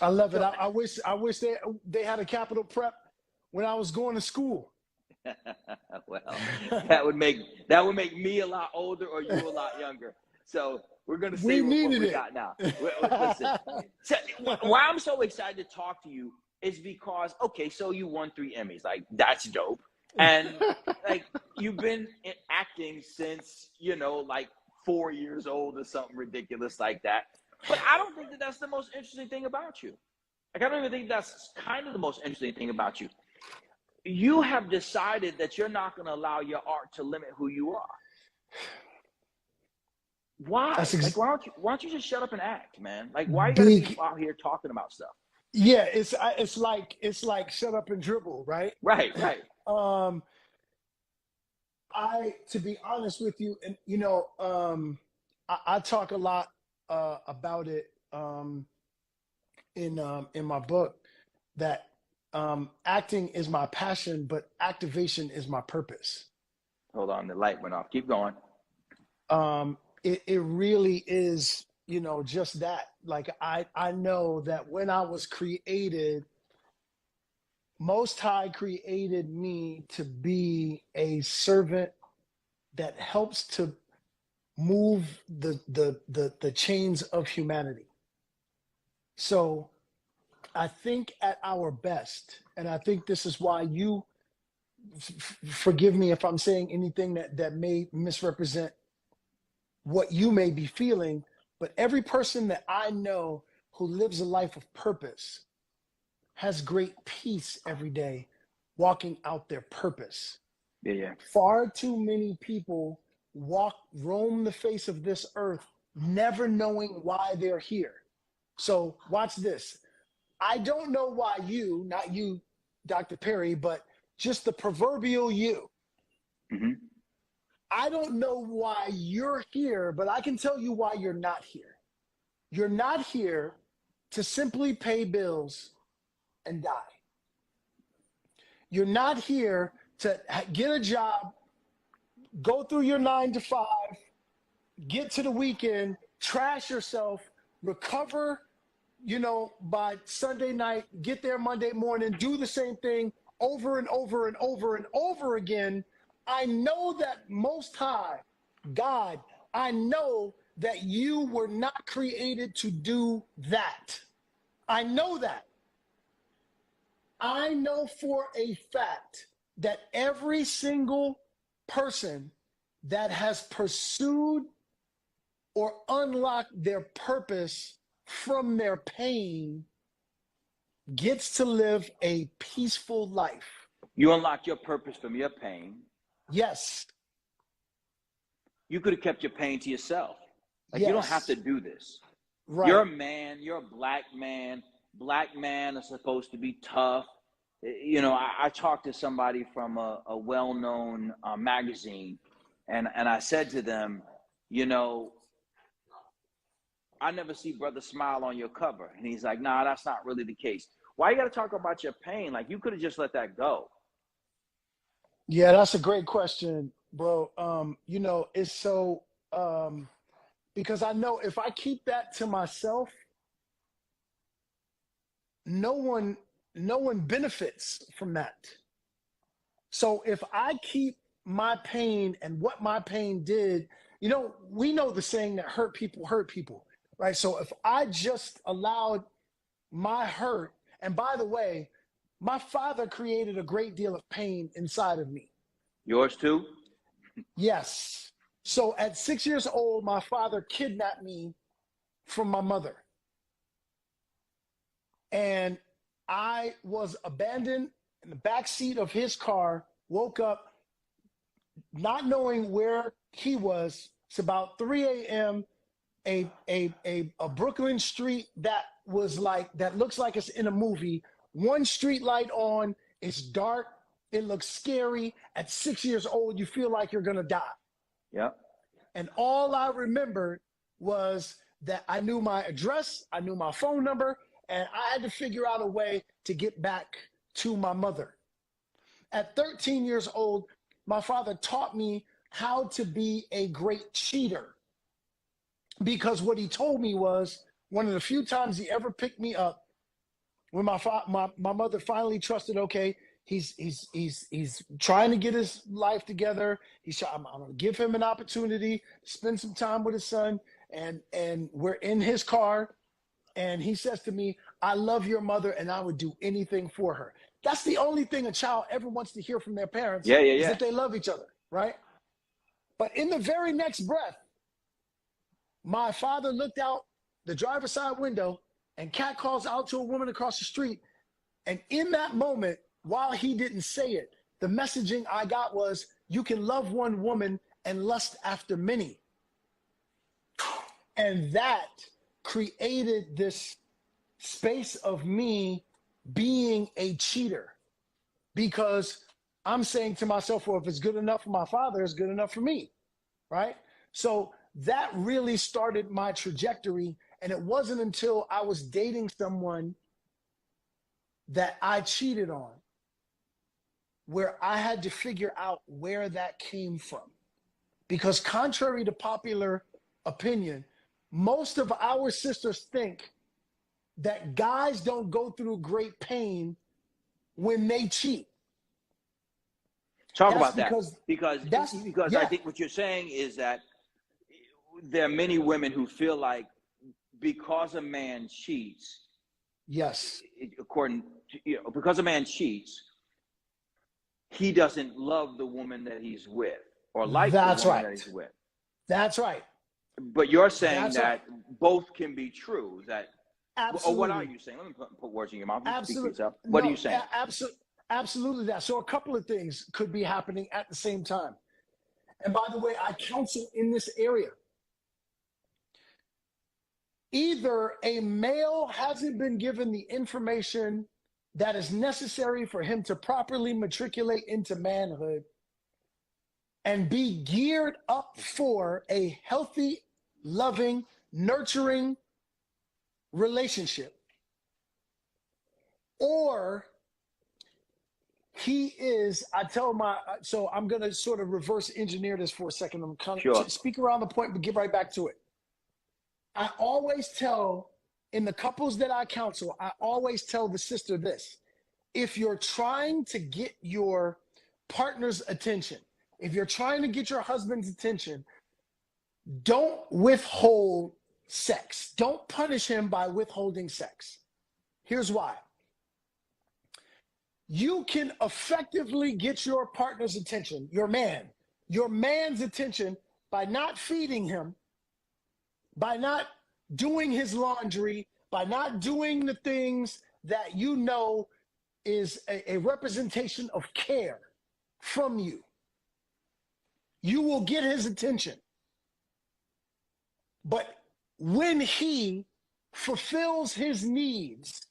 I love it. So, I wish they had a capital prep when I was going to school. well, that would make me a lot older or you a lot younger. So we're gonna stay We with what needed we it. got now. Listen, so why I'm so excited to talk to you is because okay, so you won 3 Emmys, like that's dope, and like you've been acting since like 4 years old or something ridiculous like that. But I don't think that that's the most interesting thing about you. Like I don't even think that's kind of the most interesting thing about you. You have decided that you're not going to allow your art to limit who you are. Why? That's Like, why don't you just shut up and act, man? Like, why you got to be big. out here talking about stuff? Yeah, it's like shut up and dribble, right? Right, right. Um, I to be honest with you, and I talk a lot about it in my book that acting is my passion, but activation is my purpose. Hold on, the light went off. Keep going. It really is, just that. Like I know that when I was created, Most High created me to be a servant that helps to move the chains of humanity. So I think at our best, and I think this is why forgive me if I'm saying anything that may misrepresent what you may be feeling, but every person that I know who lives a life of purpose has great peace every day walking out their purpose. Yeah, yeah. Far too many people roam the face of this earth, never knowing why they're here. So watch this. I don't know why not you, Dr. Perry, but just the proverbial you. Hmm. I don't know why you're here, but I can tell you why you're not here. You're not here to simply pay bills and die. You're not here to get a job, go through your 9 to 5, get to the weekend, trash yourself, recover, by Sunday night, get there Monday morning, do the same thing over and over and over and over again. I know that Most High, God, I know that you were not created to do that. I know that. I know for a fact that every single person that has pursued or unlocked their purpose from their pain gets to live a peaceful life. You unlock your purpose from your pain. Yes. You could have kept your pain to yourself. Like, you don't have to Yes. do this. You're Right. a man. You're a black man. Black men are supposed to be tough. I talked to somebody from a well-known magazine, and I said to them, you know, I never see brother smile on your cover. And he's like, nah, that's not really the case. Why you got to talk about your pain? Like, you could have just let that go. Yeah, that's a great question, bro. It's so because I know if I keep that to myself, no one no one benefits from that. So if I keep my pain and what my pain did, we know the saying that hurt people, right? So if I just allowed my hurt, and by the way, my father created a great deal of pain inside of me. Yours too? Yes. So at 6 years old, my father kidnapped me from my mother. And I was abandoned in the back seat of his car, woke up not knowing where he was. It's about 3 a.m. A Brooklyn street that looks like it's in a movie. One street light on, it's dark, it looks scary. At 6 years old, you feel like you're gonna die. Yeah. And all I remembered was that I knew my address, I knew my phone number, and I had to figure out a way to get back to my mother. At 13 years old, my father taught me how to be a great cheater, because what he told me was one of the few times he ever picked me up. when my mother finally trusted, okay, he's trying to get his life together. I'm going to give him an opportunity to spend some time with his son. And we're in his car, and he says to me, I love your mother, and I would do anything for her. That's the only thing a child ever wants to hear from their parents, is that they love each other, right? But in the very next breath, my father looked out the driver's side window and cat calls out to a woman across the street. And in that moment, while he didn't say it, the messaging I got was, you can love one woman and lust after many. And that created this space of me being a cheater, because I'm saying to myself, well, if it's good enough for my father, it's good enough for me, right? So that really started my trajectory. And it wasn't until I was dating someone that I cheated on where I had to figure out where that came from. Because contrary to popular opinion, most of our sisters think that guys don't go through great pain when they cheat. Talk about that, because yeah. I think what you're saying is that there are many women who feel like because a man cheats, yes, because a man cheats, he doesn't love the woman that he's with or like the woman that he's with. That's right. But you're saying that both can be true. That absolutely. Or what are you saying? Let me put words in your mouth. Absolutely. What are you saying? Absolutely that. So a couple of things could be happening at the same time. And by the way, I counsel in this area. Either a male hasn't been given the information that is necessary for him to properly matriculate into manhood and be geared up for a healthy, loving, nurturing relationship, or he is, so I'm going to sort of reverse engineer this for a second. I'm kind of speak around the point, but get right back to it. I always tell, in the couples that I counsel, I always tell the sister this: if you're trying to get your partner's attention, if you're trying to get your husband's attention, don't withhold sex. Don't punish him by withholding sex. Here's why. You can effectively get your partner's attention, your man's attention, by not feeding him, by not doing his laundry, by not doing the things that you know is a representation of care from you. You will get his attention. But when he fulfills his needs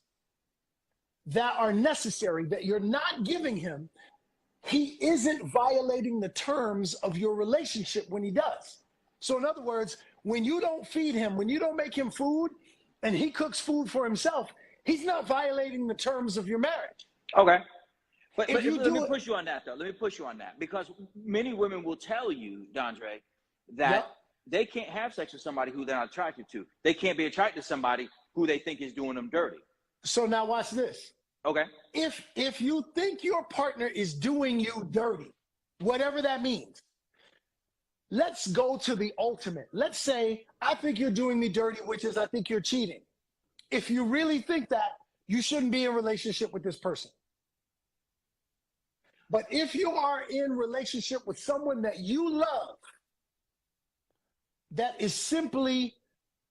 that are necessary, that you're not giving him, he isn't violating the terms of your relationship when he does. So in other words, when you don't feed him, when you don't make him food, and he cooks food for himself, he's not violating the terms of your marriage. Okay. But let me push you on that, though. Let me push you on that. Because many women will tell you, Dondre, that they can't have sex with somebody who they're not attracted to. They can't be attracted to somebody who they think is doing them dirty. So now watch this. Okay. If you think your partner is doing you dirty, whatever that means, let's go to the ultimate. Let's say, I think you're doing me dirty, which is I think you're cheating. If you really think that, you shouldn't be in a relationship with this person. But if you are in a relationship with someone that you love, that is simply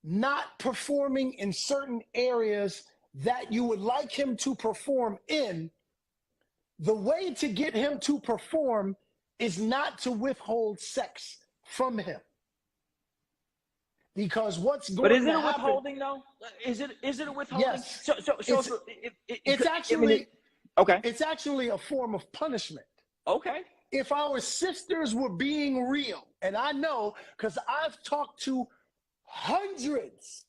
not performing in certain areas that you would like him to perform in, the way to get him to perform is not to withhold sex from him. Because what's going to happen... But is it a withholding, though? Is it a withholding? Yes. It's actually... Okay. It's actually a form of punishment. Okay. If our sisters were being real, and I know because I've talked to hundreds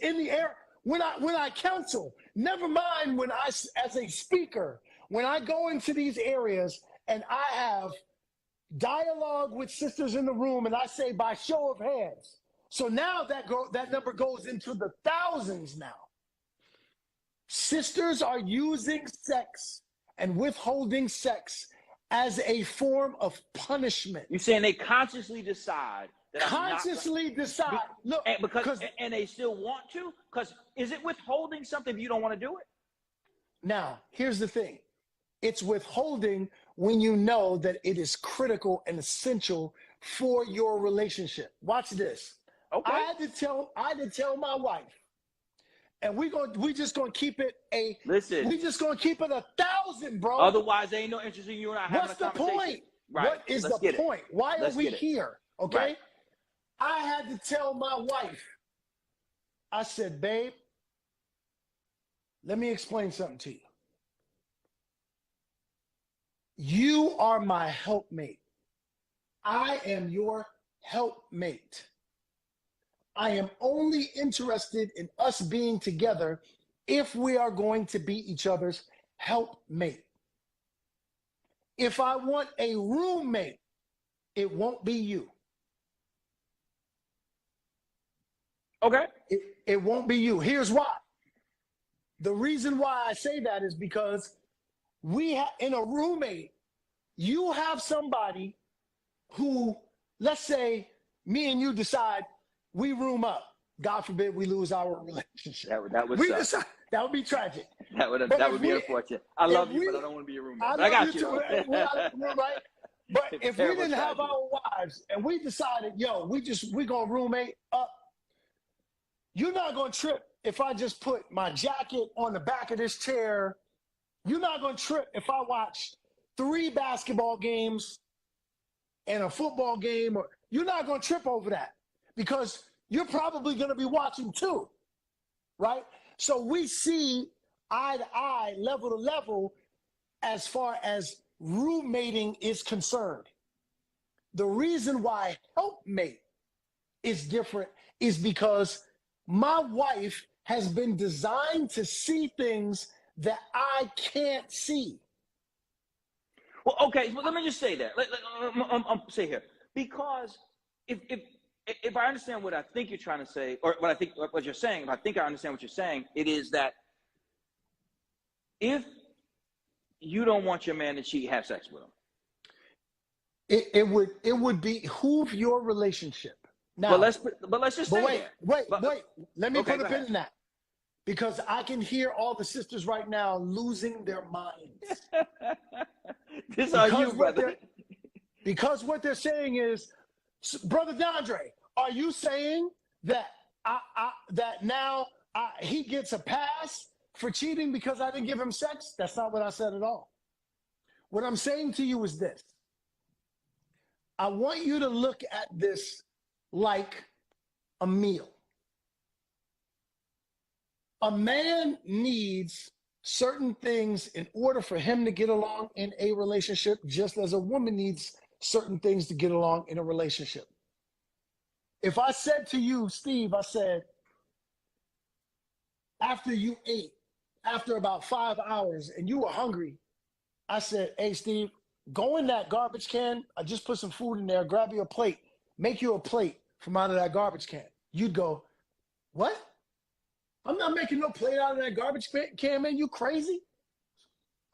in the air when I counsel, never mind when I, as a speaker, when I go into these areas and I have dialogue with sisters in the room and I say by show of hands. So now that number goes into the thousands now. Sisters are using sex and withholding sex as a form of punishment. You're saying they consciously decide that Consciously decide. Look, and they still want to? Because is it withholding something if you don't want to do it? Now, here's the thing. It's withholding when you know that it is critical and essential for your relationship. Watch this. Okay. I had to tell my wife, and we just gonna keep it we just gonna keep it 1,000, bro. Otherwise, there ain't no interest in you and I having What's a conversation. Point? Right. What is the point? Why are we here? Okay. Right. I had to tell my wife, I said, babe, let me explain something to you. You are my helpmate. I am your helpmate. I am only interested in us being together if we are going to be each other's helpmate. If I want a roommate, it won't be you. Okay. It won't be you. Here's why. The reason why I say that is because in a roommate, you have somebody who, let's say me and you decide we room up. God forbid we lose our relationship. That would suck. That would be tragic. That would be unfortunate. I love you, but I don't want to be a roommate. I got you. Too, right? But if we didn't have our wives and we decided, yo, we gonna roommate up, you're not gonna trip if I just put my jacket on the back of this chair. You're not gonna trip if I watch 3 basketball games and a football game. You're not gonna trip over that because you're probably gonna be watching too, right? So we see eye to eye, level to level, as far as roommating is concerned. The reason why helpmate is different is because my wife has been designed to see things that I can't see. Well, okay, well, let me just say that. Say here, because if I understand what I think you're trying to say, or what you're saying, if I think I understand what you're saying, it is that if you don't want your man to cheat, have sex with him. It would behoove your relationship. Now, but let's just say wait. Let me put a pin in that, because I can hear all the sisters right now losing their minds. This are you, brother. Because what they're saying is, Brother Dondre, are you saying that now he gets a pass for cheating because I didn't give him sex? That's not what I said at all. What I'm saying to you is this. I want you to look at this like a meal. A man needs certain things in order for him to get along in a relationship, just as a woman needs certain things to get along in a relationship. If I said to you, Steve, I said, after you ate, after about 5 hours and you were hungry, I said, hey, Steve, go in that garbage can. I just put some food in there. Grab you a plate. Make you a plate from out of that garbage can. You'd go, what? I'm not making no plate out of that garbage can, man. You crazy?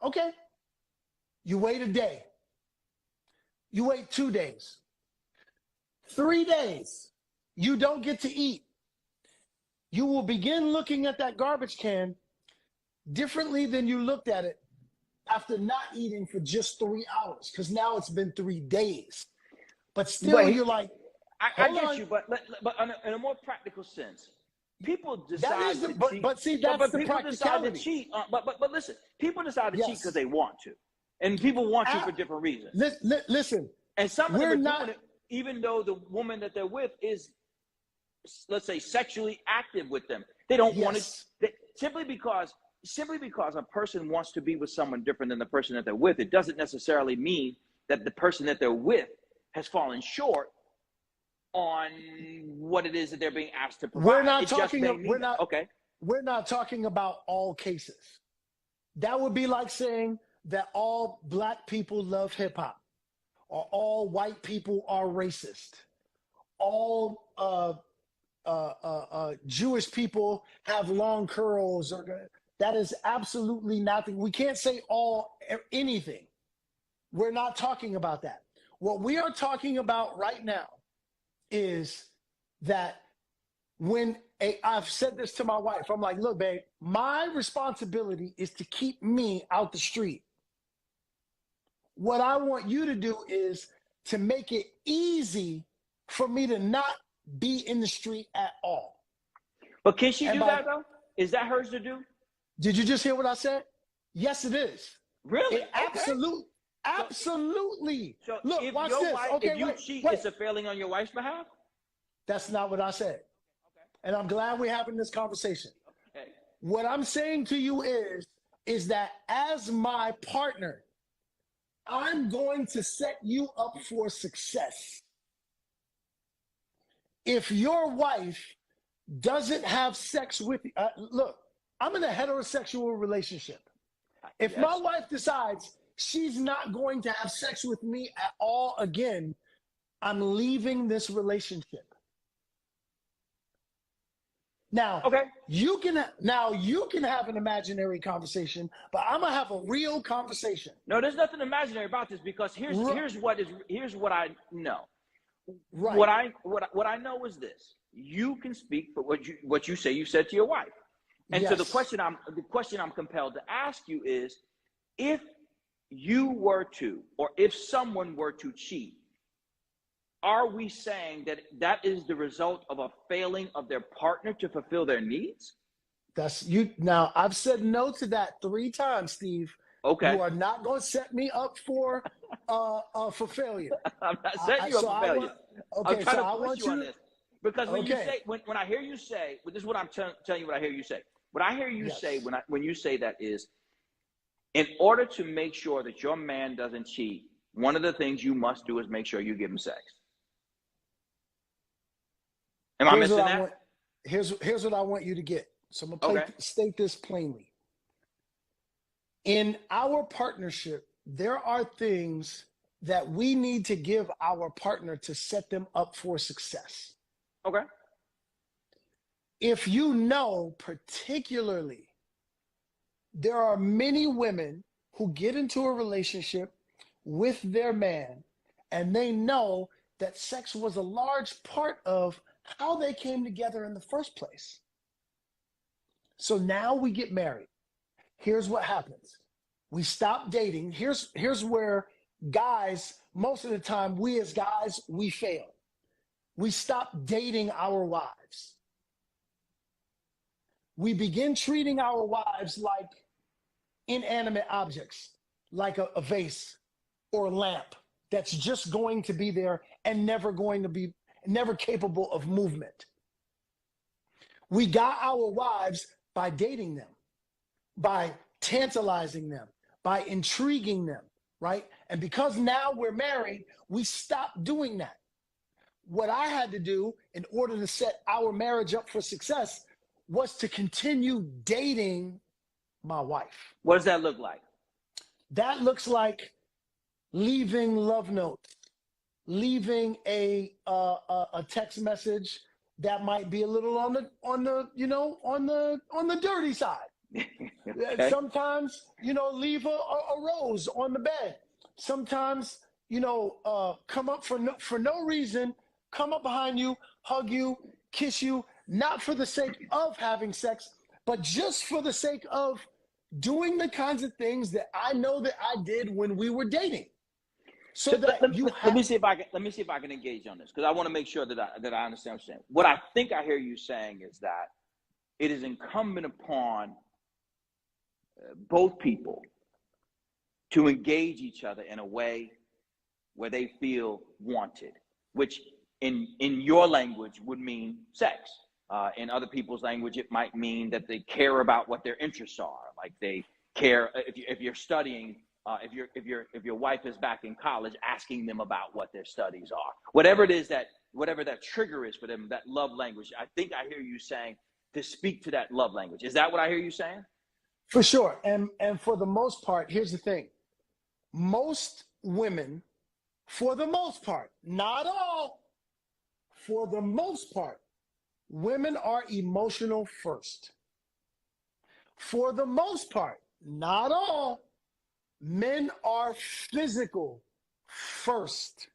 Okay. You wait a day. You wait 2 days. 3 days. You don't get to eat. You will begin looking at that garbage can differently than you looked at it after not eating for just 3 hours, because now it's been 3 days. But still, you're like, I get you, but in a more practical sense, people decide to cheat. But see, that's the people practicality. decide to cheat. But listen, people decide to cheat because they want to, and people want to for different reasons. Listen, and some of them are doing it even though the woman that they're with is, let's say, sexually active with them. They don't want to, simply because a person wants to be with someone different than the person that they're with. It doesn't necessarily mean that the person that they're with has fallen short on what it is that they're being asked to provide. We're not talking about all cases. That would be like saying that all black people love hip hop, or all white people are racist, all Jewish people have long curls, or That is absolutely nothing. We can't say anything. We're not talking about that. What we are talking about right now is that I've said this to my wife, I'm like, look, babe, my responsibility is to keep me out the street. What I want you to do is to make it easy for me to not be in the street at all. But can she do that though? Is that hers to do? Did you just hear what I said? Yes, it is. Really? Absolutely. So look, if watch your this. wife, Okay, if you wait, cheat, wait. it's a failing on your wife's behalf? That's not what I said. Okay. And I'm glad we're having this conversation. Okay. What I'm saying to you is that as my partner, I'm going to set you up for success. If your wife doesn't have sex with you, look, I'm in a heterosexual relationship. If my wife decides she's not going to have sex with me at all again, I'm leaving this relationship. Now, you can have an imaginary conversation, but I'm gonna have a real conversation. No, there's nothing imaginary about this, because here's what I know. Right. What I know is this: you can speak for what you say you said to your wife, and so the question I'm compelled to ask you is, if you were to, or if someone were to cheat, are we saying that that is the result of a failing of their partner to fulfill their needs? That's you. Now, I've said no to that 3 times, Steve. Okay. You are not going to set me up for failure. I'm not setting you up for failure. I'm trying to push you on this. Because when you say, when I hear you say, this is what I'm telling you what I hear you say. What I hear you say when you say that is, in order to make sure that your man doesn't cheat, one of the things you must do is make sure you give him sex. Am I missing that? Here's what I want you to get. So I'm going to state this plainly. In our partnership, there are things that we need to give our partner to set them up for success. Okay. If you know, particularly, there are many women who get into a relationship with their man, and they know that sex was a large part of how they came together in the first place. So now we get married. Here's what happens. We stop dating. Here's where guys, most of the time, we as guys, we fail. We stop dating our wives. We begin treating our wives like inanimate objects, like a vase or a lamp that's just going to be there and never capable of movement. We got our wives by dating them, by tantalizing them, by intriguing them, right? And because now we're married, we stopped doing that. What I had to do in order to set our marriage up for success was to continue dating my wife. What does that look like? That looks like leaving love notes, leaving a text message that might be a little on the dirty side. Okay. Sometimes, leave a rose on the bed. Sometimes, come up for no reason, come up behind you, hug you, kiss you, not for the sake of having sex, but just for the sake of doing the kinds of things that I know that I did when we were dating. So let me see if I can engage on this, because I want to make sure that I understand what you're saying. What I think I hear you saying is that it is incumbent upon both people to engage each other in a way where they feel wanted, which in your language would mean sex. In other people's language, it might mean that they care about what their interests are. Like they care if you're studying, if your wife is back in college, asking them about what their studies are. Whatever it is whatever that trigger is for them, that love language. I think I hear you saying to speak to that love language. Is that what I hear you saying? For sure. And for the most part, here's the thing. Most women, for the most part, not all, for the most part, women are emotional first. For the most part, not all, men are physical first.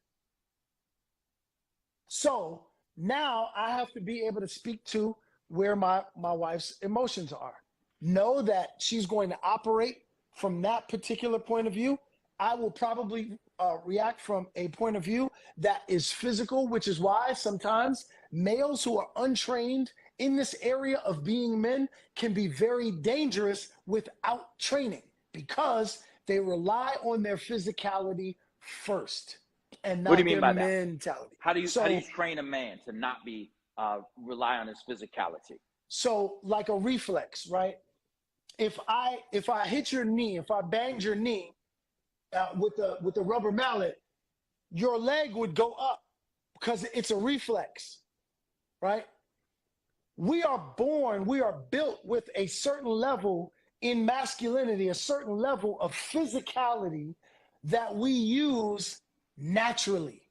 So now I have to be able to speak to where my wife's emotions are. Know that she's going to operate from that particular point of view. I will probably react from a point of view that is physical, which is why sometimes males who are untrained in this area of being men can be very dangerous without training because they rely on their physicality first and What do you not mean their by that? mentality. How do you So, train a man to not be rely on his physicality? so like a reflex, right? If I hit your knee, if I banged your knee with the rubber mallet, your leg would go up because it's a reflex, right? We are born, we are built with a certain level in masculinity, a certain level of physicality that we use naturally.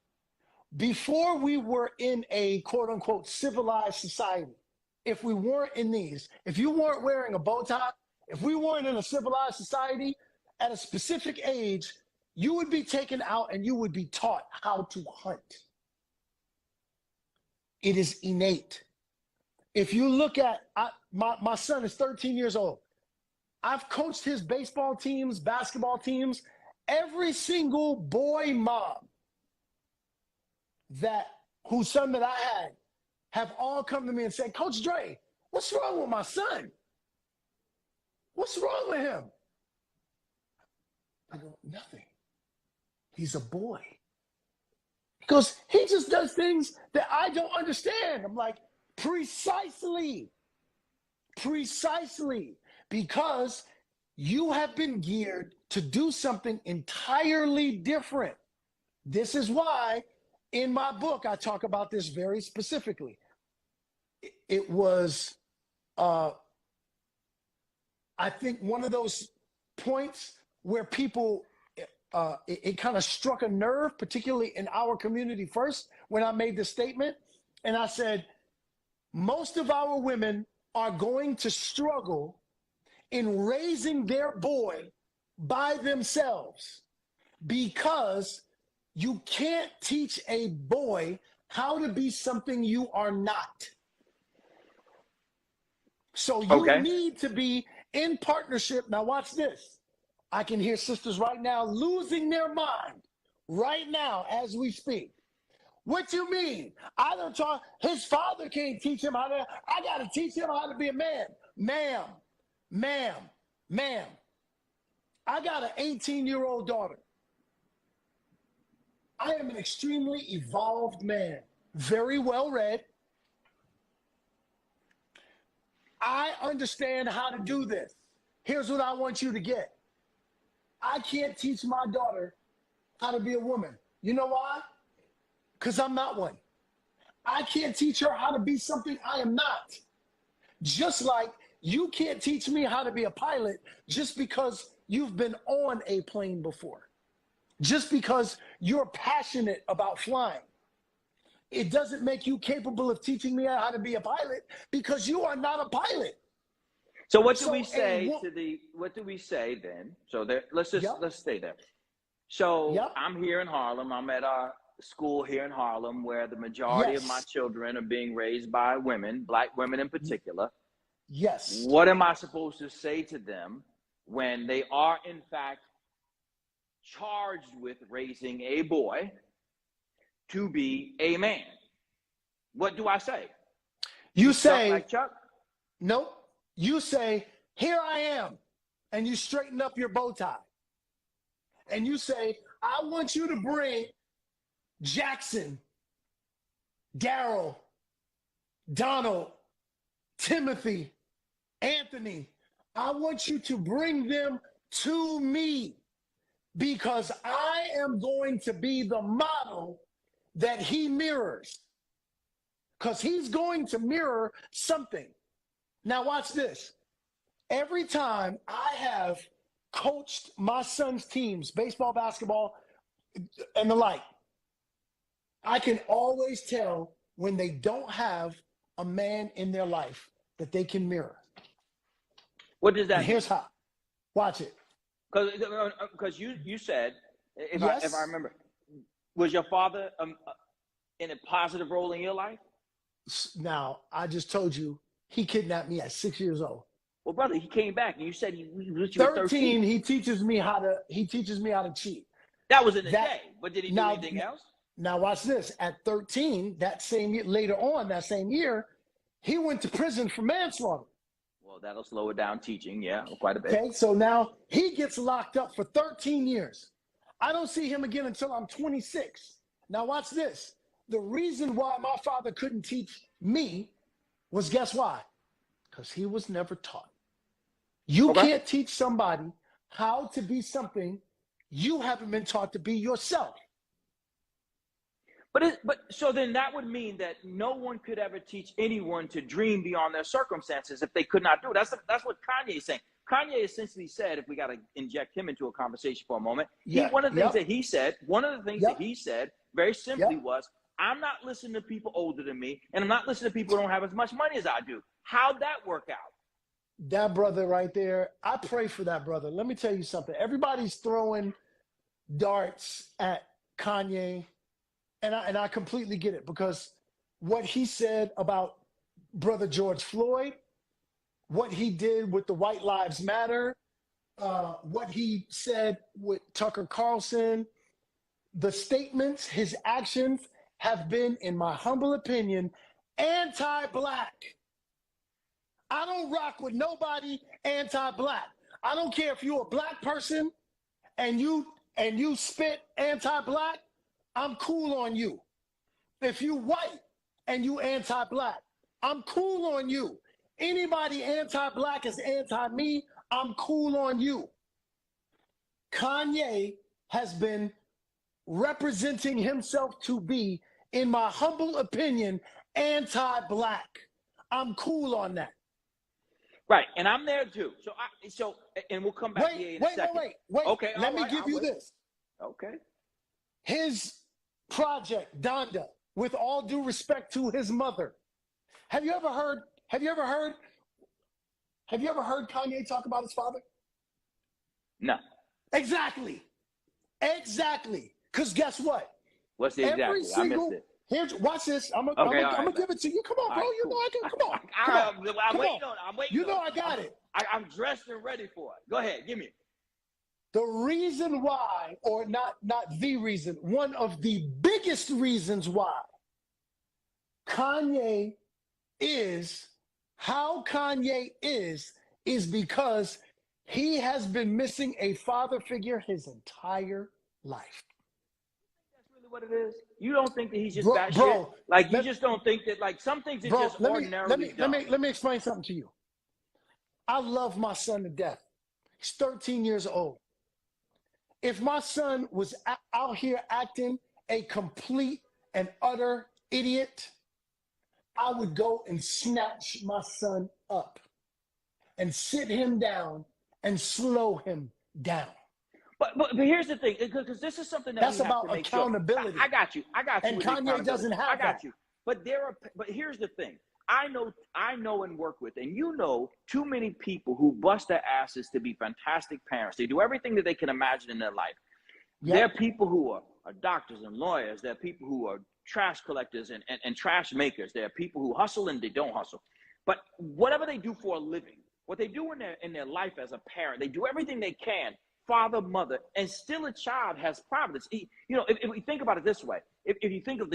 Before we were in a quote unquote civilized society, if we weren't in these, if you weren't wearing a bow tie, if we weren't in a civilized society at a specific age, you would be taken out and you would be taught how to hunt. It is innate. If you look at my son is 13 years old. I've coached his baseball teams, basketball teams. Every single boy mom whose son that I had have all come to me and said, Coach Dre, what's wrong with my son? What's wrong with him? I go, nothing. He's a boy. Because he just does things that I don't understand. I'm like, precisely, because you have been geared to do something entirely different. This is why in my book, I talk about this very specifically. It was, I think, one of those points where people, it kind of struck a nerve, particularly in our community first, when I made this statement. And I said, most of our women are going to struggle in raising their boy by themselves because you can't teach a boy how to be something you are not. So you Okay. need to be in partnership. Now watch this. I can hear sisters right now losing their mind right now as we speak. What you mean? I don't talk. His father can't teach him how to. I got to teach him how to be a man. Ma'am. I got an 18-year-old daughter. I am an extremely evolved man, very well read. I understand how to do this. Here's what I want you to get. I can't teach my daughter how to be a woman. You know why? Because I'm not one. I can't teach her how to be something I am not. Just like you can't teach me how to be a pilot just because you've been on a plane before. Just because you're passionate about flying. It doesn't make you capable of teaching me how to be a pilot because you are not a pilot. So what do we say then? So there, let's stay there. So I'm here in Harlem. I'm at our school here in Harlem where the majority of my children are being raised by women, black women in particular. Yes. What am I supposed to say to them when they are in fact charged with raising a boy to be a man? What do I say? You say, like Chuck? Nope. You say, here I am. And you straighten up your bow tie. And you say, I want you to bring Jackson, Daryl, Donald, Timothy, Anthony. I want you to bring them to me because I am going to be the model that he mirrors. Because he's going to mirror something. Now watch this. Every time I have coached my son's teams, baseball, basketball, and the like, I can always tell when they don't have a man in their life that they can mirror. What does that And mean? here's how. Watch it. Because you said, if Yes. I remember, was your father in a positive role in your life? Now, I just told you he kidnapped me at 6 years old. Well, brother, he came back, and you said he was you at 13, 13. he teaches me how to cheat. That was in a day, but did he do now, anything else? Now watch this. At 13, that same year, later on that same year, he went to prison for manslaughter. Well, that'll slow it down teaching, yeah, quite a bit. Okay, so now he gets locked up for 13 years. I don't see him again until I'm 26. Now watch this. The reason why my father couldn't teach me was, guess why? Because he was never taught. You can't teach somebody how to be something you haven't been taught to be yourself. But so then that would mean that no one could ever teach anyone to dream beyond their circumstances if they could not do it. That's what Kanye is saying. Kanye essentially said, if we got to inject him into a conversation for a moment, one of the things that he said, very simply was, I'm not listening to people older than me, and I'm not listening to people who don't have as much money as I do. How'd that work out? That brother right there, I pray for that brother. Let me tell you something. Everybody's throwing darts at Kanye, and I completely get it, because what he said about brother George Floyd, what he did with the White Lives Matter, what he said with Tucker Carlson, the statements, his actions have been, in my humble opinion, anti-black. I don't rock with nobody anti-black. I don't care if you're a black person and you spit anti-black, I'm cool on you. If you white and you anti-black, I'm cool on you. Anybody anti-black is anti-me, I'm cool on you. Kanye has been representing himself to be, in my humble opinion, anti-black. I'm cool on that. Right, and I'm there too. And we'll come back here in a second. Wait. Okay, let me give you this. Okay. His project, Donda, with all due respect to his mother. Have you ever heard Kanye talk about his father? No. Exactly. Because guess what? What's the exactly? I missed it. Watch this. I'm gonna give it to you. Come on, bro. You know I can. Come on. I'm waiting on it. I'm waiting. You know I got it. I'm dressed and ready for it. Go ahead. Give me it. The reason why, or not the reason, one of the biggest reasons why Kanye is how Kanye is because he has been missing a father figure his entire life. That's really what it is. You don't think that he's just batshit? Like, you just don't think that, like, some things are just ordinarily dumb. Let me explain something to you. I love my son to death. He's 13 years old. If my son was out here acting a complete and utter idiot, I would go and snatch my son up and sit him down and slow him down. But here's the thing, because this is something that's about accountability. I got you. And Kanye doesn't have that. I got you. But here's the thing. I know and work with, and you know, too many people who bust their asses to be fantastic parents. They do everything that they can imagine in their life. Yep. There are people who are doctors and lawyers. There are people who are trash collectors and trash makers. There are people who hustle and they don't hustle. But whatever they do for a living, what they do in their life as a parent, they do everything they can, father, mother, and still a child has providence. You know, if we think about it this way, if you think of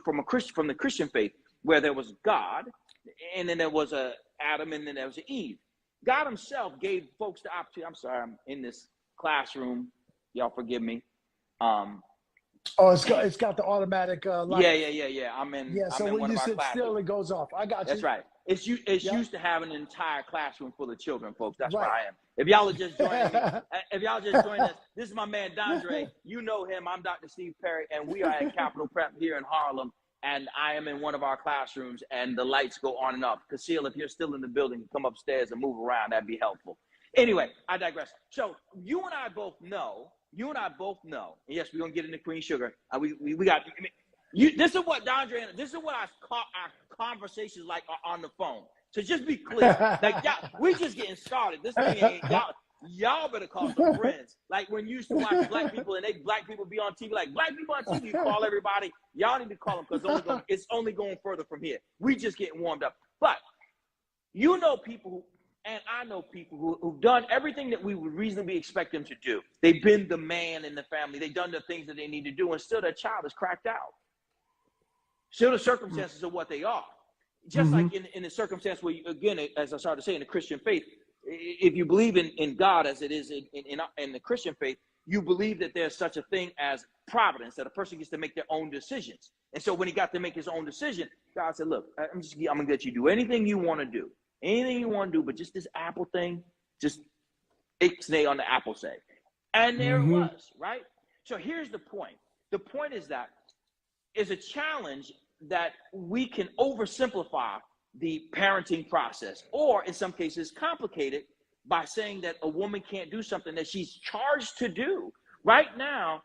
from the Christian faith, where there was God, and then there was Adam, and then there was Eve. God himself gave folks the opportunity. I'm sorry, I'm in this classroom. Y'all forgive me. It's got the automatic light. Yeah. I'm in. Yeah, so when you sit still, it goes off. I got you. That's right. It's used to having an entire classroom full of children, folks. That's where I am. If y'all are just joining me, us, this is my man Dondre. You know him. I'm Dr. Steve Perry, and we are at Capital Prep here in Harlem. And I am in one of our classrooms, and the lights go on and off. Casil, if you're still in the building, come upstairs and move around. That'd be helpful. Anyway, I digress. So you and I both know. And yes, we're gonna get into Queen Sugar. We got. This is what Dondre. This is what our conversations like on the phone. So just be clear. Like, we just getting started. This thing ain't, y'all better call some friends. Like when you used to watch black people and black people be on TV, like black people on TV, you call everybody. Y'all need to call them because it's only going further from here. We just getting warmed up. But you know people who, and I know people who've done everything that we would reasonably expect them to do. They've been the man in the family. They've done the things that they need to do, and still their child is cracked out. Still the circumstances of what they are. Just like in the circumstance where, again, as I started to say, in the Christian faith, if you believe in God as it is in the Christian faith, you believe that there's such a thing as providence, that a person gets to make their own decisions. And so when he got to make his own decision, God said, look, I'm going to let you do anything you want to do. Anything you want to do, but just this apple thing, just ixnay on the apple say. And there it was, right? So here's the point. The point is that it's a challenge that we can oversimplify the parenting process, or in some cases complicate it by saying that a woman can't do something that she's charged to do. Right now,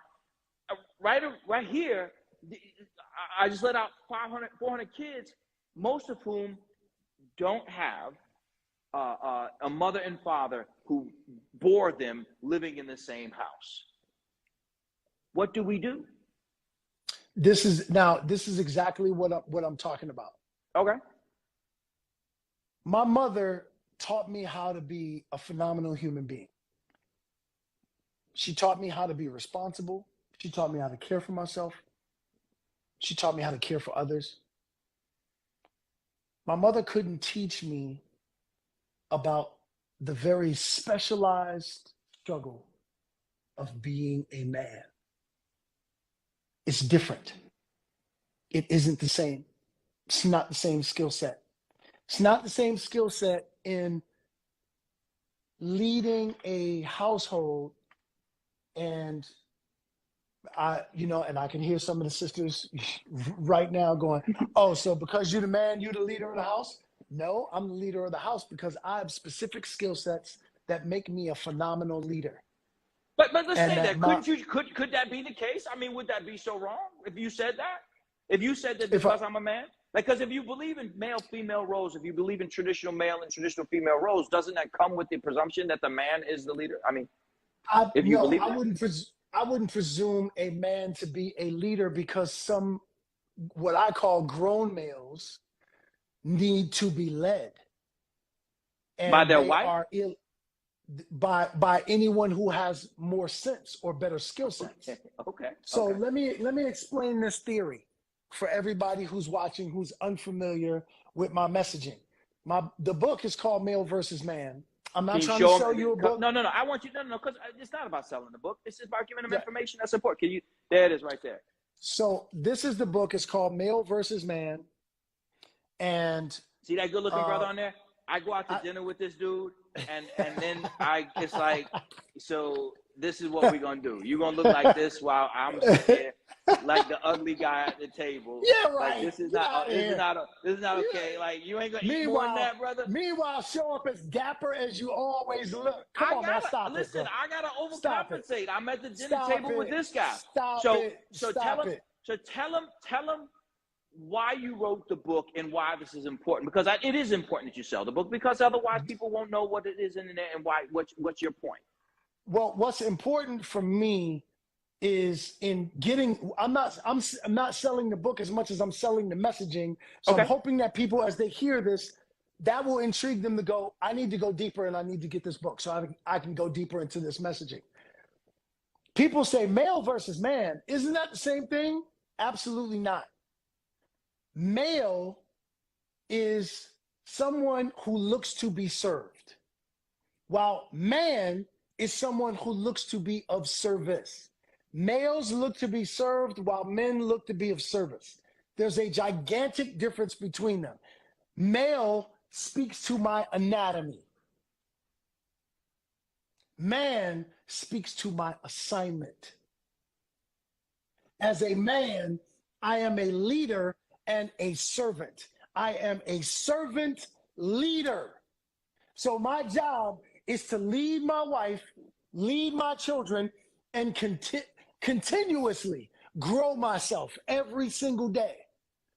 right here, I just let out 400 kids, most of whom don't have a mother and father who bore them living in the same house. What do we do? This is exactly what I'm talking about. Okay. My mother taught me how to be a phenomenal human being. She taught me how to be responsible. She taught me how to care for myself. She taught me how to care for others. My mother couldn't teach me about the very specialized struggle of being a man. It's different. It isn't the same. It's not the same skill set. It's not the same skill set in leading a household. And I can hear some of the sisters right now going, oh, so because you're the man, you're the leader of the house? No, I'm the leader of the house because I have specific skill sets that make me a phenomenal leader. But let's say that. Could that be the case? I mean, would that be so wrong if you said that? If you said that because I'm a man? Because if you believe in male-female roles, if you believe in traditional male and traditional female roles, doesn't that come with the presumption that the man is the leader? I mean, I wouldn't presume a man to be a leader because some, what I call grown males, need to be led. And by their wife? By anyone who has more sense or better skill sets. Okay. So let me explain this theory for everybody who's watching who's unfamiliar with my messaging. The book is called Male versus Man. I'm not trying to sell you a book. No. I want you because it's not about selling the book. It's about giving them information and support. There it is right there. So this is the book. It's called Male versus Man. And see that good looking brother on there? I go out to dinner with this dude, and then it's like, so this is what we're gonna do. You're gonna look like this while I'm sitting here like the ugly guy at the table. Yeah, right. Like, this is not okay. Like, you ain't gonna eat more than that, brother. Meanwhile, show up as dapper as you always look. Come on, man, stop it. Listen, I gotta overcompensate. I'm at the dinner table with this guy. So tell him why you wrote the book and why this is important, because it is important that you sell the book, because otherwise people won't know what it is in there and what's your point. Well, what's important for me is in getting, I'm not selling the book as much as I'm selling the messaging. So I'm hoping that people, as they hear this, that will intrigue them to go, I need to go deeper and I need to get this book so I can go deeper into this messaging. People say male versus man. Isn't that the same thing? Absolutely not. Male is someone who looks to be served, while man is someone who looks to be of service. Males look to be served while men look to be of service. There's a gigantic difference between them. Male speaks to my anatomy. Man speaks to my assignment. As a man, I am a leader and a servant. I am a servant leader. So my job is to lead my wife, lead my children, and continuously grow myself every single day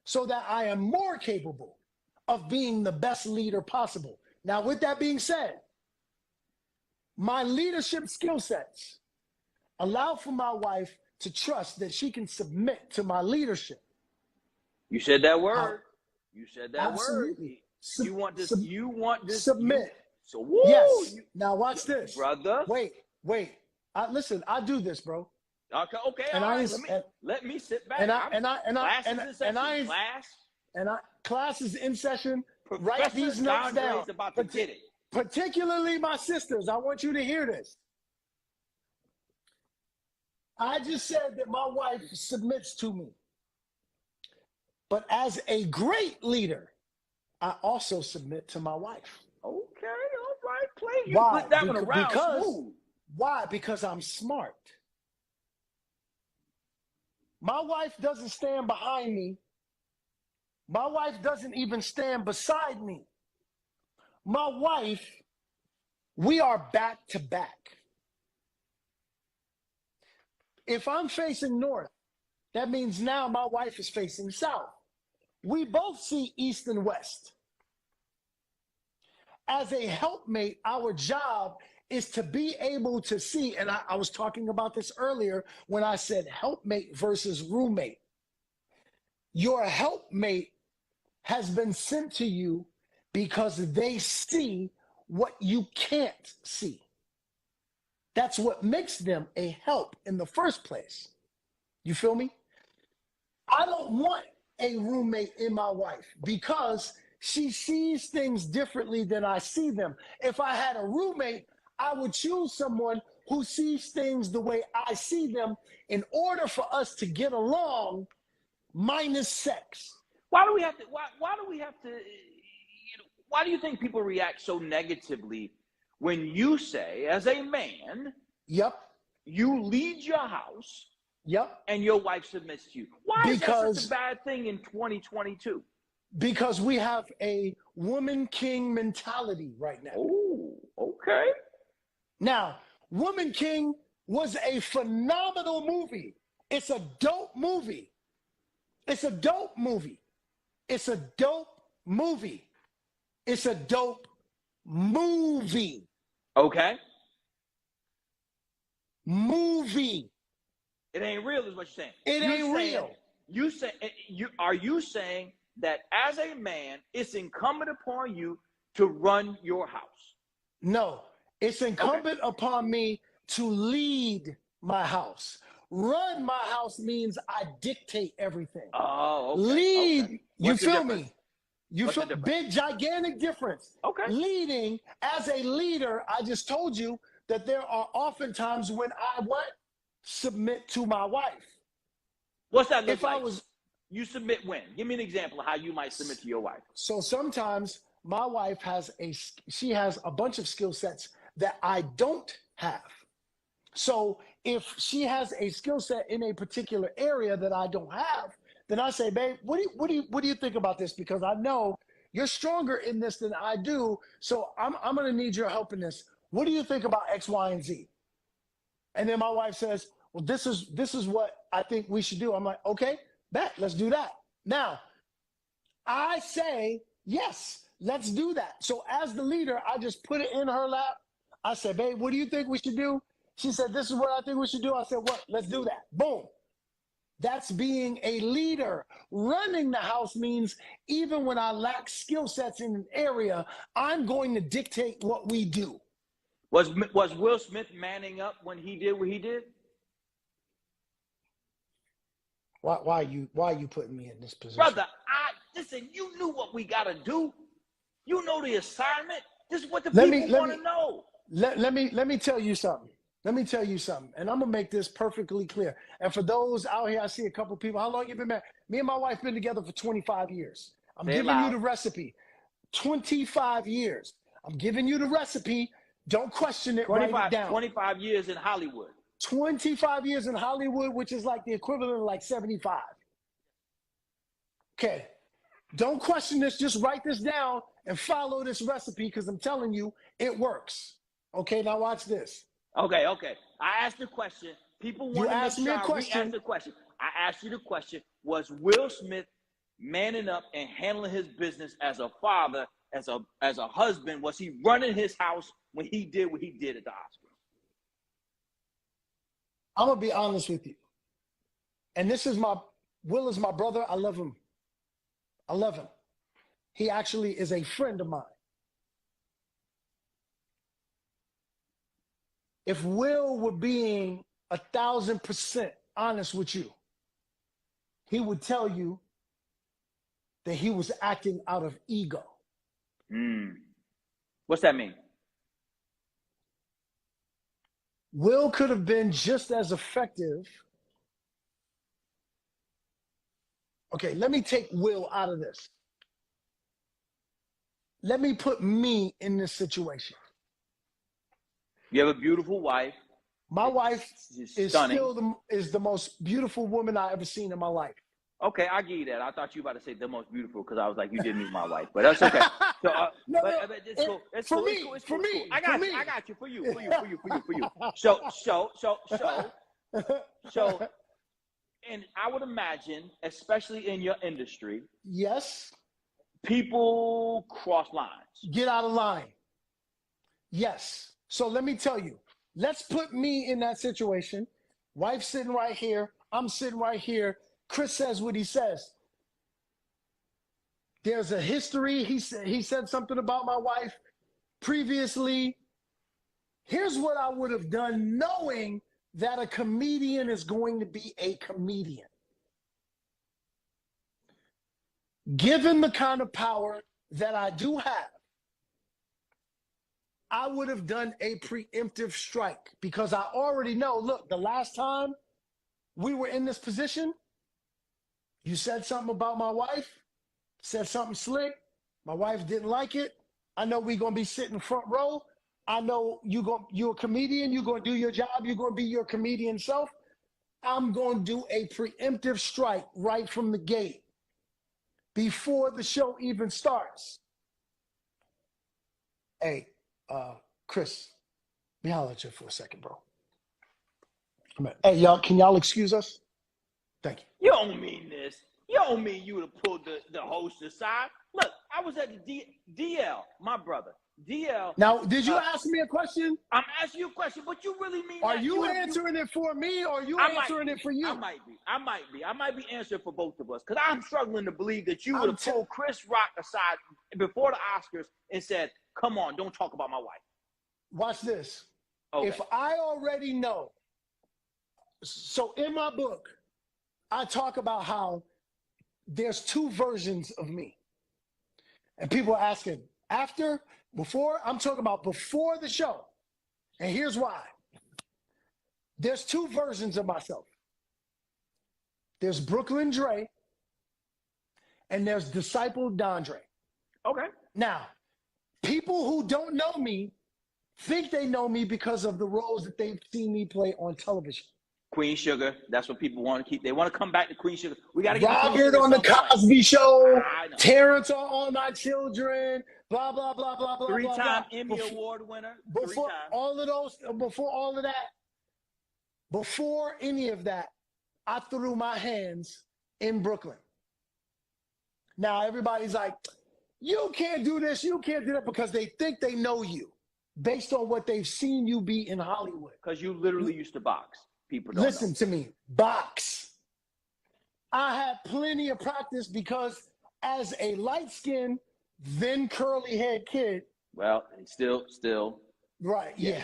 so that I am more capable of being the best leader possible. Now, with that being said, my leadership skill sets allow for my wife to trust that she can submit to my leadership. You said that How, word. You said that absolutely. word. You want this. You want this. Submit. So woo. Yes. Now watch this, brother. Wait. Listen. I do this, bro. Okay. And all right. Let me sit back. Class is in session. Professor Write these notes Dondre down. is about to get it. Particularly my sisters. I want you to hear this. I just said that my wife submits to me. But as a great leader, I also submit to my wife. Okay, all right, play. You Why? put that one around smooth. Why? Because I'm smart. My wife doesn't stand behind me. My wife doesn't even stand beside me. My wife, we are back to back. If I'm facing north, that means now my wife is facing south. We both see east and west. As a helpmate, our job is to be able to see, and I was talking about this earlier when I said helpmate versus roommate. Your helpmate has been sent to you because they see what you can't see. That's what makes them a help in the first place. You feel me? I don't want a roommate in my wife because she sees things differently than I see them. If I had a roommate, I would choose someone who sees things the way I see them in order for us to get along, minus sex. Why do we have to? Why do we have to? Why do you think people react so negatively when you say, as a man, yep, you lead your house, yep, and your wife submits to you? Why is that such a bad thing in 2022? Because we have a woman king mentality right now. Oh, okay. Now, Woman King was a phenomenal movie. It's a dope movie. It's a dope movie. It's a dope movie. It's a dope movie. Okay. Movie. It ain't real, is what you're saying. It ain't real. Are you saying that as a man, it's incumbent upon you to run your house? No, it's incumbent upon me to lead my house. Run my house means I dictate everything. Oh, okay. Lead, okay. You feel me? You feel big, gigantic difference. Okay. Leading, as a leader, I just told you that there are often times when I submit to my wife. What's that look like? You submit when? Give me an example of how you might submit to your wife. So sometimes my wife has a bunch of skill sets that I don't have. So if she has a skill set in a particular area that I don't have, then I say, babe, what do you think about this? Because I know you're stronger in this than I do. So I'm going to need your help in this. What do you think about X, Y, and Z? And then my wife says, well, this is what I think we should do. I'm like, okay, bet, let's do that. Now, I say, yes, let's do that. So as the leader, I just put it in her lap. I said, babe, what do you think we should do? She said, this is what I think we should do. I said, what? Let's do that. Boom. That's being a leader. Running the house means even when I lack skill sets in an area, I'm going to dictate what we do. Was Will Smith manning up when he did what he did? Why are you putting me in this position? Brother, listen, you knew what we got to do. You know the assignment. This is what the people want to know. Let me tell you something. Let me tell you something. And I'm going to make this perfectly clear. And for those out here, I see a couple of people. How long you been married? Me and my wife been together for 25 years. I'm giving you the recipe. 25 years. I'm giving you the recipe. Don't question it. Write it down. 25 years in Hollywood. 25 years in Hollywood, which is like the equivalent of like 75. Okay. Don't question this. Just write this down and follow this recipe because I'm telling you, it works. Okay, now watch this. Okay. I asked the question. People want to make sure I re-ask the question. I asked you the question. Was Will Smith manning up and handling his business as a father, as a husband? Was he running his house when he did what he did at the Oscars? I'm gonna be honest with you. And Will is my brother. I love him. I love him. He actually is a friend of mine. If Will were being 1,000% honest with you, he would tell you that he was acting out of ego. What's that mean? Will could have been just as effective. Okay, let me take Will out of this. Let me put me in this situation. You have a beautiful wife. My wife is stunning. still the most beautiful woman I ever seen in my life. Okay, I give you that. I thought you were about to say the most beautiful because I was like, you did meet my wife, but that's okay. So, but it's cool. It's cool. It's cool. I got you. For you. So, and I would imagine, especially in your industry, yes, people cross lines. Get out of line. Yes. So let me tell you. Let's put me in that situation. Wife sitting right here. I'm sitting right here. Chris says what he says. There's a history. He said something about my wife previously. Here's what I would have done knowing that a comedian is going to be a comedian. Given the kind of power that I do have, I would have done a preemptive strike because I already know, look, the last time we were in this position, you said something about my wife, said something slick. My wife didn't like it. I know we're going to be sitting front row. I know you're a comedian. You're going to do your job. You're going to be your comedian self. I'm going to do a preemptive strike right from the gate before the show even starts. Hey, Chris, let me holler at you for a second, bro. Come here. Hey, y'all, can y'all excuse us? Thank you. You don't mean this. You don't mean you would have pulled the host aside. Look, I was at the DL, my brother. DL. Now, did you ask me a question? I'm asking you a question, but you really mean are that? You answering it for me or are you answering it for you? I might be answering for both of us because I'm struggling to believe that you would have pulled Chris Rock aside before the Oscars and said, come on, don't talk about my wife. Watch this. Okay. If I already know, so in my book, I talk about how there's two versions of me. And people are asking, before, I'm talking about before the show. And here's why. There's two versions of myself. There's Brooklyn Dre and there's Disciple Dondre. Okay. Now, people who don't know me think they know me because of the roles that they've seen me play on television. Queen Sugar, that's what people want to keep. They want to come back to Queen Sugar. We got to get Robert on the Cosby Show, Terrence on All My Children, blah, blah, blah, blah, blah, Three-time Emmy Award winner. Before all of that, before any of that, I threw my hands in Brooklyn. Now, everybody's like, you can't do this, you can't do that, because they think they know you based on what they've seen you be in Hollywood. Because you literally used to box. People don't Listen know. to me, box. I had plenty of practice because as a light-skinned, then curly-haired kid. Well, still. Right, yeah.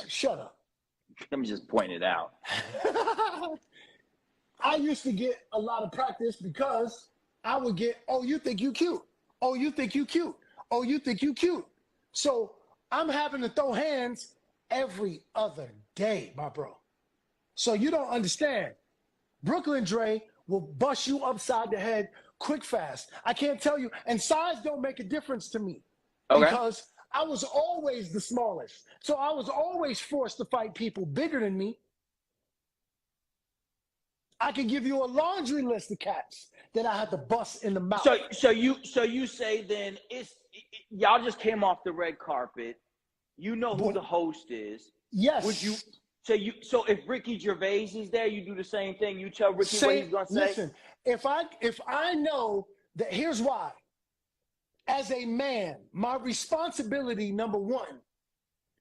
Shut up. Let me just point it out. I used to get a lot of practice because I would get, oh, you think you cute. Oh, you think you cute. Oh, you think you cute. So I'm having to throw hands every other day, my bro. So you don't understand. Brooklyn Dre will bust you upside the head quick, fast. I can't tell you. And size don't make a difference to me. Okay. Because I was always the smallest. So I was always forced to fight people bigger than me. I could give you a laundry list of cats that I had to bust in the mouth. So you say then y'all just came off the red carpet. You know who the host is. Yes. So if Ricky Gervais is there, you do the same thing. You tell Ricky what he's gonna say. Listen, if I know that, here's why. As a man, my responsibility, number one,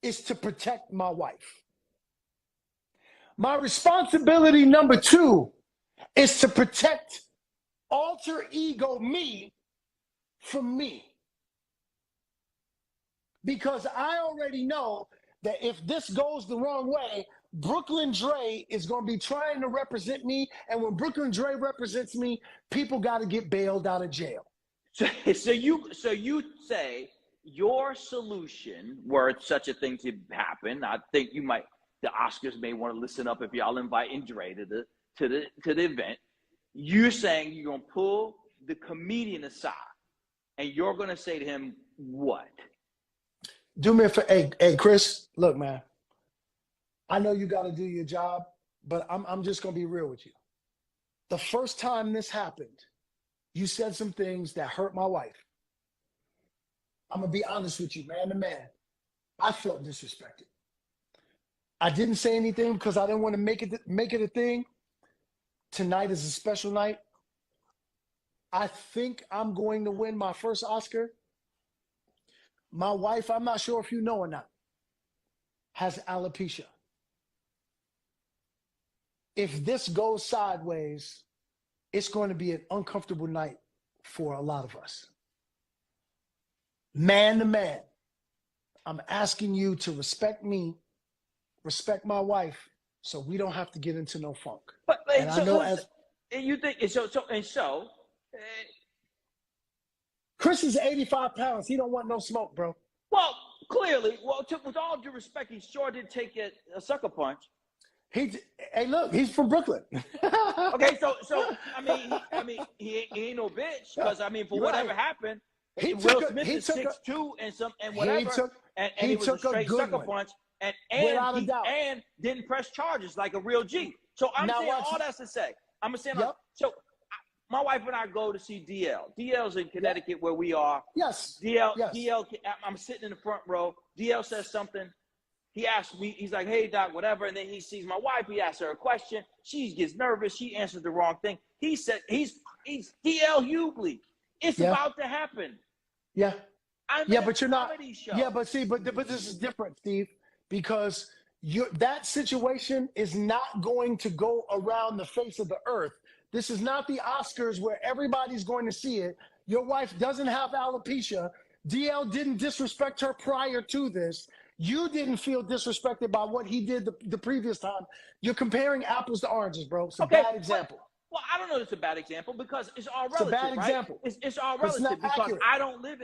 is to protect my wife. My responsibility, number two, is to protect alter ego me from me. Because I already know that if this goes the wrong way, Brooklyn Dre is going to be trying to represent me. And when Brooklyn Dre represents me, people got to get bailed out of jail. So you say your solution, were such a thing to happen, I think the Oscars may want to listen up if y'all inviting Dre to the event. You're saying you're gonna pull the comedian aside, and you're gonna say to him what? Do me a favor, hey Chris. Look, man. I know you got to do your job, but I'm just gonna be real with you. The first time this happened, you said some things that hurt my wife. I'm gonna be honest with you, man to man. I felt disrespected. I didn't say anything because I didn't want to make it a thing. Tonight is a special night. I think I'm going to win my first Oscar. My wife, I'm not sure if you know or not, has alopecia. If this goes sideways, it's going to be an uncomfortable night for a lot of us. Man to man, I'm asking you to respect me, respect my wife, so we don't have to get into no funk. But and so, I know Chris is 85 pounds. He don't want no smoke, bro. Well, clearly, with all due respect, he sure did take a sucker punch. Hey, look, he's from Brooklyn. Okay, so I mean, he ain't no bitch because for whatever happened, Will Smith is 6'2" and whatever, and he was a straight sucker punch, and didn't press charges like a real G. So I'm saying all that's to say, so my wife and I go to see DL. DL's in Connecticut where we are. Yes. DL. I'm sitting in the front row. DL says something. He asks me, he's like, hey, doc, whatever. And then he sees my wife. He asks her a question. She gets nervous. She answers the wrong thing. He said, he's DL Hughley. It's about to happen. Yeah. But you're not. Show. Yeah, but this is different, Steve, because that situation is not going to go around the face of the earth. This is not the Oscars where everybody's going to see it. Your wife doesn't have alopecia. DL didn't disrespect her prior to this. You didn't feel disrespected by what he did the previous time. You're comparing apples to oranges, bro. It's a bad example. Well, I don't know if it's a bad example because it's all relative. It's a bad example. It's all relative because accurate. I don't live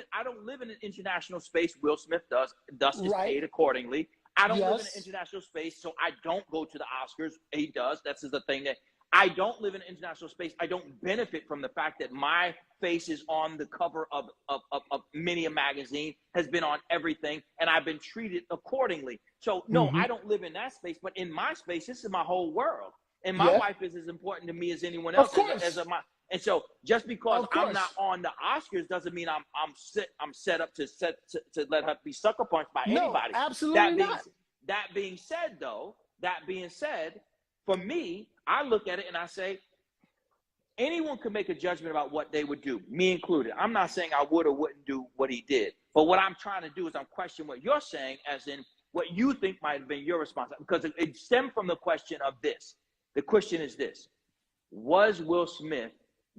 in an international space. Will Smith does. Thus is paid accordingly. I don't live in an international space, so I don't go to the Oscars. He does. That's the thing that I don't live in an international space. I don't benefit from the fact that my face is on the cover of many a magazine, has been on everything, and I've been treated accordingly. So, no, I don't live in that space. But in my space, this is my whole world. And my wife is as important to me as anyone else. And so just because I'm not on the Oscars doesn't mean I'm set up to let her be sucker punched by anybody. Absolutely not. That being said, for me, I look at it and I say, anyone could make a judgment about what they would do, me included. I'm not saying I would or wouldn't do what he did. But what I'm trying to do is I'm questioning what you're saying, as in what you think might have been your responsibility. Because it stemmed from the question of this. The question is this: was Will Smith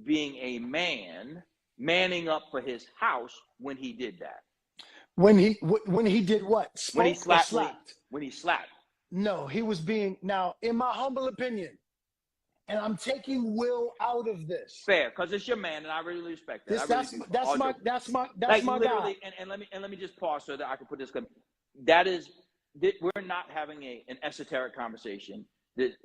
being a man, manning up for his house when he did that? When he did what? When he slapped. When he slapped. No, he was being, now, in my humble opinion, and I'm taking Will out of this. Fair, because it's your man, and I really respect that. That's my guy. And let me just pause so that I can put this. We're not having an esoteric conversation.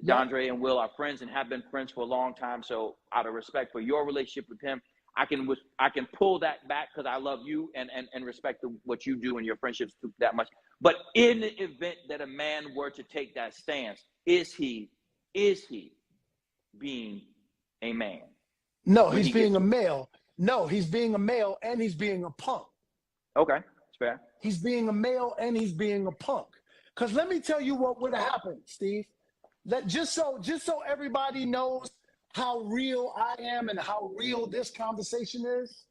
Dondre and Will are friends and have been friends for a long time. So out of respect for your relationship with him, I can pull that back because I love you and respect what you do and your friendships that much. But in the event that a man were to take that stance, is he being a man? No, he's being a male. No, he's being a male and he's being a punk. Okay, that's fair. He's being a male and he's being a punk. Because let me tell you what would have happened, Steve. That just so everybody knows how real I am and how real this conversation is.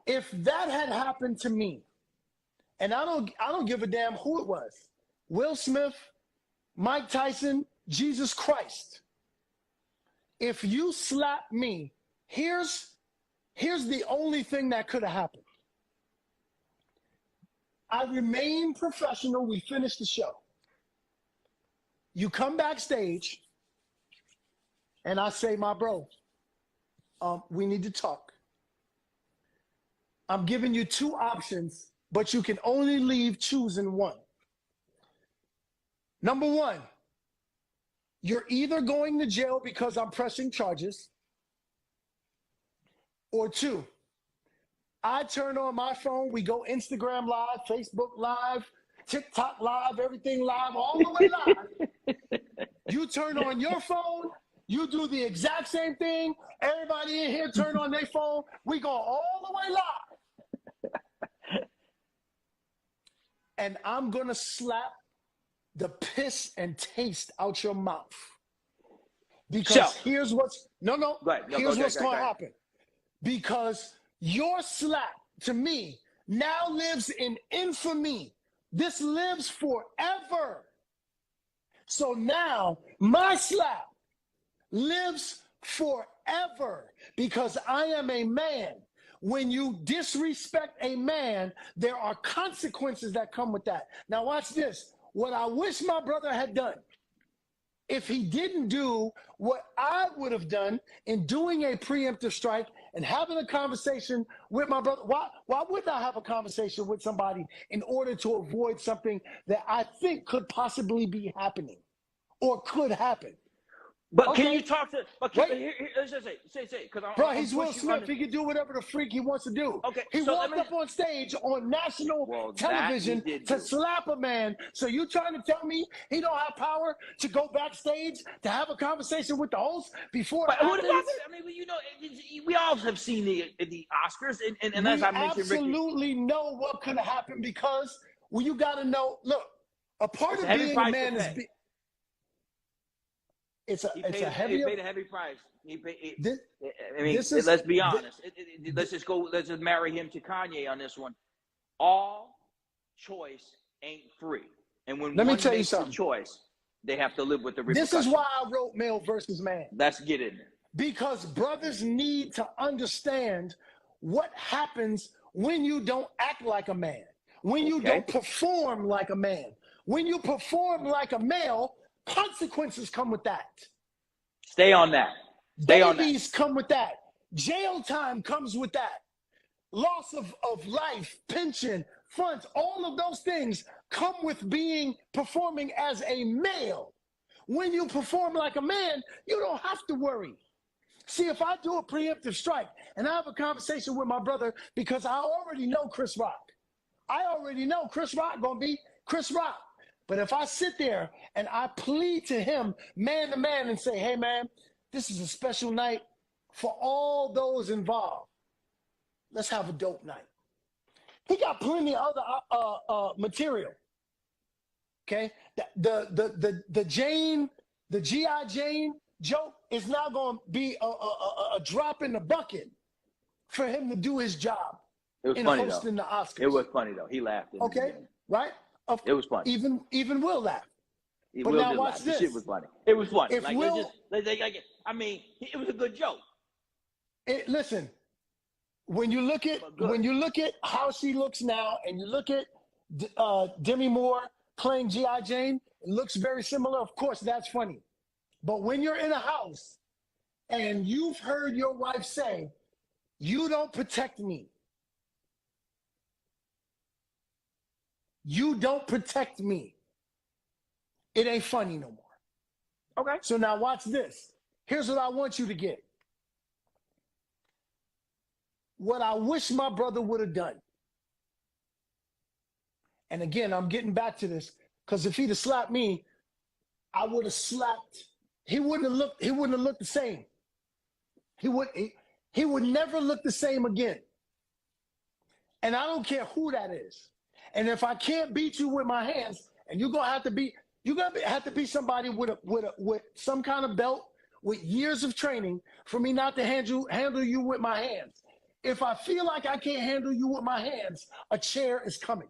If that had happened to me, and I don't give a damn who it was, Will Smith, Mike Tyson, Jesus Christ. If you slap me, here's the only thing that could have happened. I remain professional. We finish the show. You come backstage, and I say, my bro, we need to talk. I'm giving you two options, but you can only leave choosing one. Number one, you're either going to jail because I'm pressing charges, or two, I turn on my phone, we go Instagram Live, Facebook Live, TikTok Live, everything live, all the way live. You turn on your phone, you do the exact same thing. Everybody in here turn on their phone. We go all the way live. And I'm going to slap the piss and taste out your mouth. Because here's what's, here's what's going to happen. Because your slap, to me, now lives in infamy. This lives forever. So now my slap lives forever because I am a man. When you disrespect a man, there are consequences that come with that. Now watch this. What I wish my brother had done, if he didn't do what I would have done in doing a preemptive strike and having a conversation with my brother. Why would I have a conversation with somebody in order to avoid something that I think could possibly be happening or could happen? But can you talk to? But let's just say, because bro, he's Will Smith. He can do whatever the freak he wants to do. Okay, he walked up on stage on national television to slap a man. So you trying to tell me he don't have power to go backstage to have a conversation with the host before? But what about it? I mean, you know, we all have seen the Oscars, and as I mentioned, absolutely know what could have happened because you got to know. Look, a part of being a man is. He paid a heavy price. Let's be honest. Let's just marry him to Kanye on this one. All choice ain't free. And when Let me one tell you makes something. a choice, they have to live with the repercussions. This is why I wrote Male versus Man. Let's get in there. Because brothers need to understand what happens when you don't act like a man, when you don't perform like a man. When you perform like a male, consequences come with that. Stay on that. Babies come with that. Jail time comes with that. Loss of life, pension, funds, all of those things come with performing as a male. When you perform like a man, you don't have to worry. See, if I do a preemptive strike and I have a conversation with my brother because I already know Chris Rock. I already know Chris Rock gonna be Chris Rock. But if I sit there and I plead to him man to man and say, hey, man, this is a special night for all those involved. Let's have a dope night. He got plenty of other material. Okay? The G.I. Jane joke is now going to be a drop in the bucket for him to do his job in hosting the Oscars. It was funny, though. He laughed. Okay? Right? It was funny. Even Will laughed. But Will now watch laugh. this. The shit was funny. It was funny. If Will, I mean, it was a good joke. Listen, when you look at how she looks now, and you look at Demi Moore playing G.I. Jane, it looks very similar. Of course, that's funny. But when you're in a house and you've heard your wife say, "You don't protect me. You don't protect me," it ain't funny no more. Okay. So now watch this. Here's what I want you to get. What I wish my brother would have done. And again, I'm getting back to this because if he'd have slapped me, I would have slapped. He wouldn't have looked the same. He would never look the same again. And I don't care who that is. And if I can't beat you with my hands, and you're gonna have to be somebody with some kind of belt, with years of training, for me not to handle you with my hands. If I feel like I can't handle you with my hands, a chair is coming.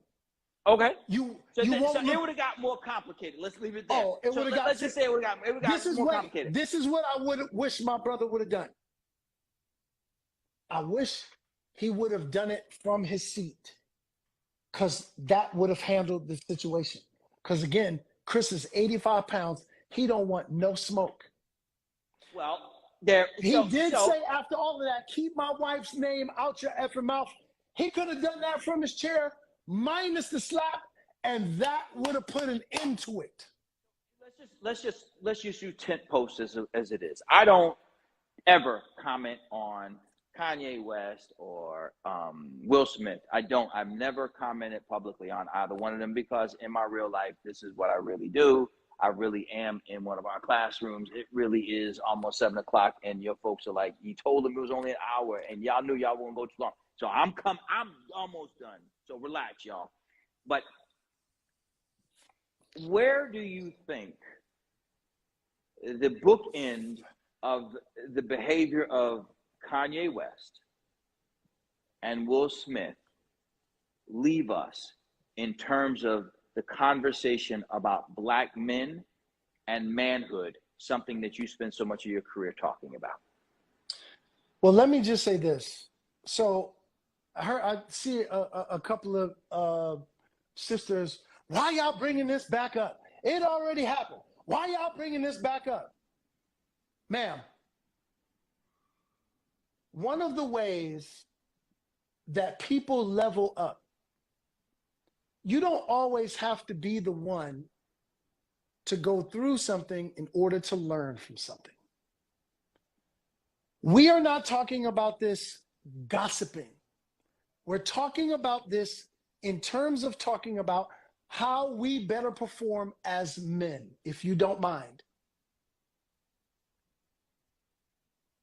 Okay. You So won't it would have got more complicated. Let's leave it there. Oh, it would have got. Let's just say it would have got more complicated. This is what I would wish my brother would have done. I wish he would have done it from his seat, because that would have handled the situation. Because again, Chris is 85 pounds. He don't want no smoke. Well, He did say after all of that, keep my wife's name out your effing mouth. He could have done that from his chair, minus the slap, and that would have put an end to it. Let's just use tent posts as it is. I don't ever comment on Kanye West or Will Smith. I've never commented publicly on either one of them, because in my real life, this is what I really do. I really am in one of our classrooms. It really is almost 7 o'clock, and your folks are like, you told them it was only an hour, and y'all knew y'all wouldn't go too long. So I'm almost done. So relax, y'all. But where do you think the bookend of the behavior of Kanye West and Will Smith leave us in terms of the conversation about Black men and manhood, something that you spend so much of your career talking about? Well, let me just say this. So I see a couple of sisters, why y'all bringing this back up? It already happened. Why y'all bringing this back up? Ma'am, one of the ways that people level up, you don't always have to be the one to go through something in order to learn from something. We are not talking about this gossiping. We're talking about this in terms of talking about how we better perform as men, if you don't mind.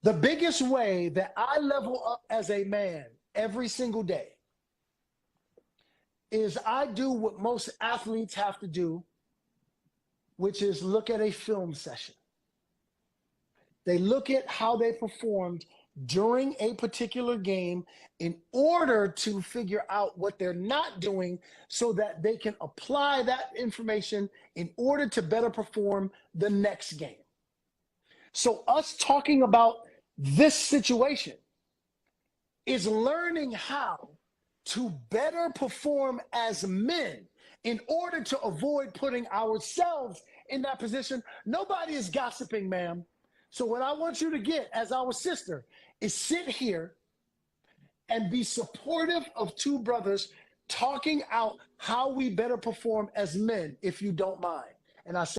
The biggest way that I level up as a man every single day is I do what most athletes have to do, which is look at a film session. They look at how they performed during a particular game in order to figure out what they're not doing, so that they can apply that information in order to better perform the next game. So us talking about this situation is learning how to better perform as men in order to avoid putting ourselves in that position. Nobody is gossiping, ma'am. So what I want you to get as our sister is sit here and be supportive of two brothers talking out how we better perform as men, if you don't mind. And I say,